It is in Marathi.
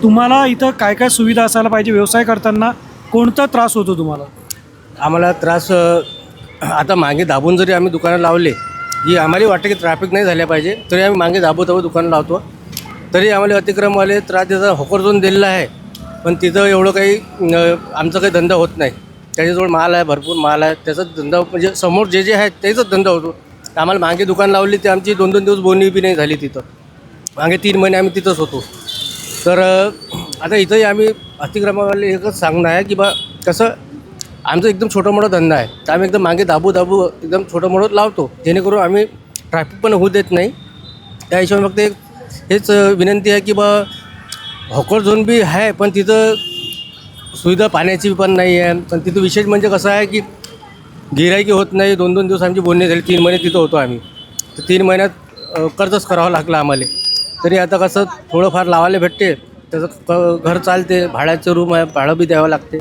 तुम्हाला इथं काय काय सुविधा असायला पाहिजे? व्यवसाय करताना कोणता त्रास होतो तुम्हाला? आम्हाला त्रास आता मागे दाबून जरी आम्ही दुकानं लावले की आम्हाला वाटतं की ट्रॅफिक नाही झाल्या पाहिजे, तरी आम्ही मागे दाबू दुकानं लावतो. तरी आम्हाला अतिक्रमवाले त्रास देतात. हॉकर झोन दिलेला आहे, पण तिथं एवढं काही आमचा काही धंदा होत नाही. त्याच्याजवळ माल आहे, भरपूर माल आहे, त्याचाच धंदा म्हणजे समोर जे जे आहेत त्याचाच धंदा होतो. आम्हाला मागे दुकान लावली ते आमची 2-2 दिवस बोलणी बी नाही झाली तिथं. मागे 3 महिने आम्ही तिथंच होतो. तर आता इथंही आम्ही अतिक्रमवाले एकच सांगणं आहे की बा कसं आमचं एकदम छोटं मोठं धंदा आहे, तर आम्ही एकदम मागे दाबू एकदम छोटं मोठं लावतो, जेणेकरून आम्ही ट्रॅफिक पण होऊ देत नाही. त्या हिशोबाने फक्त हेच विनंती आहे की बा हॉकर झोन बी आहे, पण तिथं सुविधा पाण्याची पण नाही आहे. पण तिथं विशेष म्हणजे कसं आहे की गिऱ्हाईकी होत नाही. 2-2 दिवस आमची बोलणी झाली. 3 महिने तिथं होतो आम्ही, तर 3 महिन्यात कर्जच करावं लागलं आम्हाला. तरी आता कसं थोडंफार लावायला भेटते, त्याचं घर चालते. भाड्याचं रूम आहे, भाडं बी द्यावं लागते.